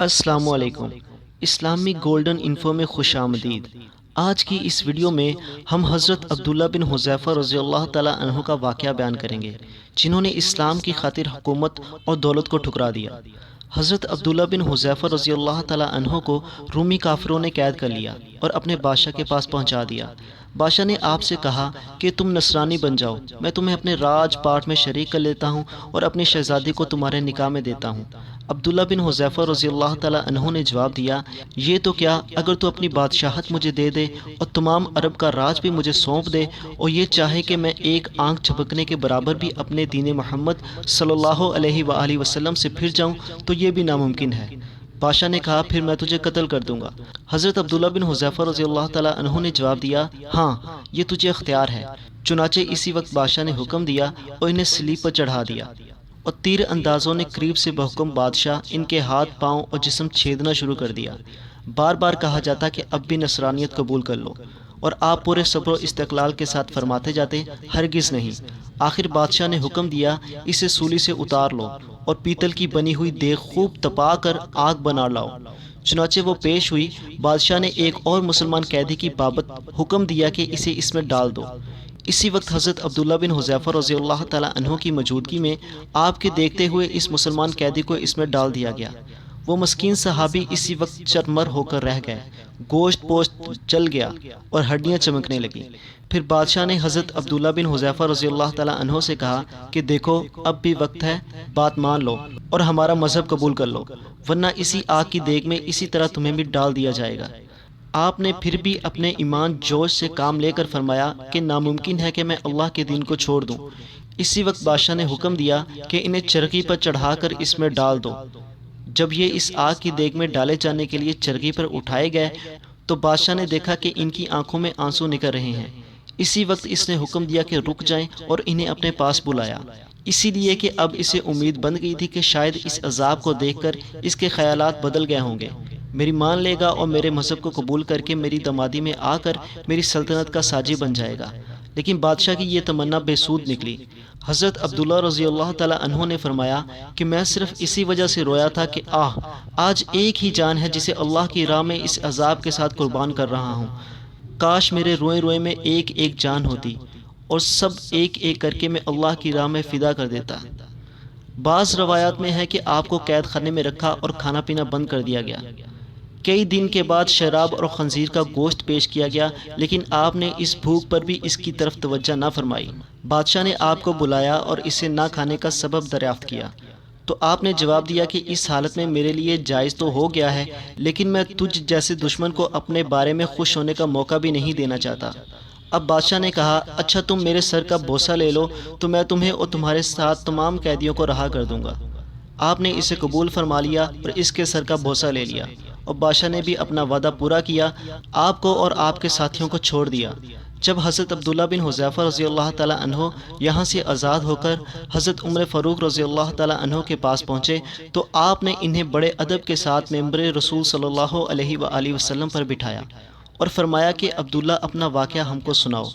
السلام علیکم۔ اسلامی گولڈن انفو میں خوش آمدید۔ آج کی اس ویڈیو میں ہم حضرت عبداللہ بن حذیفہ رضی اللہ تعالیٰ عنہ کا واقعہ بیان کریں گے، جنہوں نے اسلام کی خاطر حکومت اور دولت کو ٹھکرا دیا۔ حضرت عبداللہ بن حذیفہ رضی اللہ تعالیٰ عنہ کو رومی کافروں نے قید کر لیا اور اپنے بادشاہ کے پاس پہنچا دیا۔ بادشاہ نے آپ سے کہا کہ تم نصرانی بن جاؤ، میں تمہیں اپنے راج پاٹ میں شریک کر لیتا ہوں اور اپنی شہزادی کو تمہارے نکاح میں دیتا ہوں۔ عبداللہ بن حذیفہ رضی اللہ تعالیٰ عنہ نے جواب دیا، یہ تو کیا، اگر تو اپنی بادشاہت مجھے دے دے اور تمام عرب کا راج بھی مجھے سونپ دے اور یہ چاہے کہ میں ایک آنکھ جھپکنے کے برابر بھی اپنے دین محمد صلی اللہ علیہ وآلہ وسلم سے پھر جاؤں تو یہ بھی ناممکن ہے۔ بادشاہ نے کہا، پھر میں تجھے قتل کر دوں گا۔ حضرت عبداللہ بن حذیفہ رضی اللہ تعالیٰ عنہ نے جواب دیا، ہاں، یہ تجھے اختیار ہے۔ چنانچہ اسی وقت بادشاہ نے حکم دیا اور انہیں سلیب پر چڑھا دیا، اور تیر اندازوں نے قریب سے بحکم بادشاہ ان کے ہاتھ، پاؤں اور جسم چھیدنا شروع کر دیا۔ بار بار کہا جاتا کہ اب بھی نصرانیت قبول کر لو، اور آپ پورے صبر و استقلال کے ساتھ فرماتے جاتے، ہرگز نہیں۔ آخر بادشاہ نے حکم دیا، اسے سولی سے اتار لو اور پیتل کی بنی ہوئی دیگ خوب تپا کر آگ بنا لاؤ۔ چنانچہ وہ پیش ہوئی۔ بادشاہ نے ایک اور مسلمان قیدی کی بابت حکم دیا کہ اسے اس میں ڈال دو۔ اسی وقت حضرت عبداللہ بن حذیفہ رضی اللہ تعالیٰ عنہ کی موجودگی میں آپ کے دیکھتے ہوئے اس مسلمان قیدی کو اس میں ڈال دیا گیا۔ وہ مسکین صحابی اسی وقت چرمر ہو کر رہ گئے، گوشت پوشت جل گیا اور ہڈیاں چمکنے لگیں۔ پھر بادشاہ نے حضرت عبداللہ بن حذیفہ رضی اللہ تعالیٰ عنہ سے کہا کہ دیکھو، اب بھی وقت ہے، بات مان لو اور ہمارا مذہب قبول کر لو، ورنہ اسی آگ کی دیگ میں اسی طرح تمہیں بھی ڈال دیا جائے گا۔ آپ نے پھر بھی اپنے ایمان جوش سے کام لے کر فرمایا کہ ناممکن ہے کہ میں اللہ کے دین کو چھوڑ دوں۔ اسی وقت بادشاہ نے حکم دیا کہ انہیں چرخی پر چڑھا کر اس میں ڈال دو۔ جب یہ اس آگ کی دیگ میں ڈالے جانے کے لیے چرخی پر اٹھائے گئے تو بادشاہ نے دیکھا کہ ان کی آنکھوں میں آنسو نکل رہے ہیں۔ اسی وقت اس نے حکم دیا کہ رک جائیں اور انہیں اپنے پاس بلایا، اسی لیے کہ اب اسے امید بن گئی تھی کہ شاید اس عذاب کو دیکھ کر اس کے خیالات بدل گئے ہوں گے، میری مان لے گا اور میرے مذہب کو قبول کر کے میری دمادی میں آ کر میری سلطنت کا ساجی بن جائے گا۔ لیکن بادشاہ کی یہ تمنا بے سود نکلی۔ حضرت عبداللہ رضی اللہ تعالیٰ عنہ نے فرمایا کہ میں صرف اسی وجہ سے رویا تھا کہ آج ایک ہی جان ہے جسے اللہ کی راہ میں اس عذاب کے ساتھ قربان کر رہا ہوں۔ کاش میرے روئے روئے میں ایک ایک جان ہوتی اور سب ایک ایک کر کے میں اللہ کی راہ میں فدا کر دیتا۔ بعض روایات میں ہے کہ آپ کو قید خانے میں رکھا اور کھانا پینا بند کر دیا گیا۔ کئی دن کے بعد شراب اور خنزیر کا گوشت پیش کیا گیا، لیکن آپ نے اس بھوک پر بھی اس کی طرف توجہ نہ فرمائی۔ بادشاہ نے آپ کو بلایا اور اسے نہ کھانے کا سبب دریافت کیا، تو آپ نے جواب دیا کہ اس حالت میں میرے لیے جائز تو ہو گیا ہے، لیکن میں تجھ جیسے دشمن کو اپنے بارے میں خوش ہونے کا موقع بھی نہیں دینا چاہتا۔ اب بادشاہ نے کہا، اچھا تم میرے سر کا بوسہ لے لو تو میں تمہیں اور تمہارے ساتھ تمام قیدیوں کو رہا کر دوں گا۔ آپ نے اسے قبول فرما لیا اور اس کے سر کا بوسہ لے لیا، اور بادشاہ نے بھی اپنا وعدہ پورا کیا، آپ کو اور آپ کے ساتھیوں کو چھوڑ دیا۔ جب حضرت عبداللہ بن حذیفہ رضی اللہ تعالیٰ عنہ یہاں سے آزاد ہو کر حضرت عمر فاروق رضی اللہ تعالیٰ عنہ کے پاس پہنچے تو آپ نے انہیں بڑے ادب کے ساتھ ممبر رسول صلی اللہ علیہ وآلہ وسلم پر بٹھایا اور فرمایا کہ عبداللہ اپنا واقعہ ہم کو سناؤ۔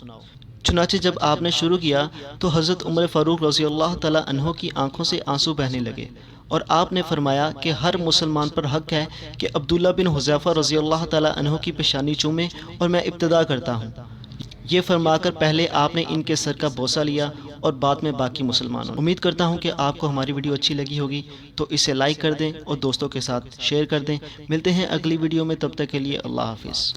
چنانچہ جب آپ نے شروع کیا تو حضرت عمر فاروق رضی اللہ تعالیٰ عنہ کی آنکھوں سے آنسو بہنے لگے، اور آپ نے فرمایا کہ ہر مسلمان پر حق ہے کہ عبداللہ بن حذیفہ رضی اللہ تعالیٰ عنہ کی پیشانی چومے، اور میں ابتدا کرتا ہوں۔ یہ فرما کر پہلے آپ نے ان کے سر کا بوسہ لیا اور بعد میں باقی مسلمانوں۔ امید کرتا ہوں کہ آپ کو ہماری ویڈیو اچھی لگی ہوگی، تو اسے لائک کر دیں اور دوستوں کے ساتھ شیئر کر دیں۔ ملتے ہیں اگلی ویڈیو میں، تب تک کے لیے اللہ حافظ۔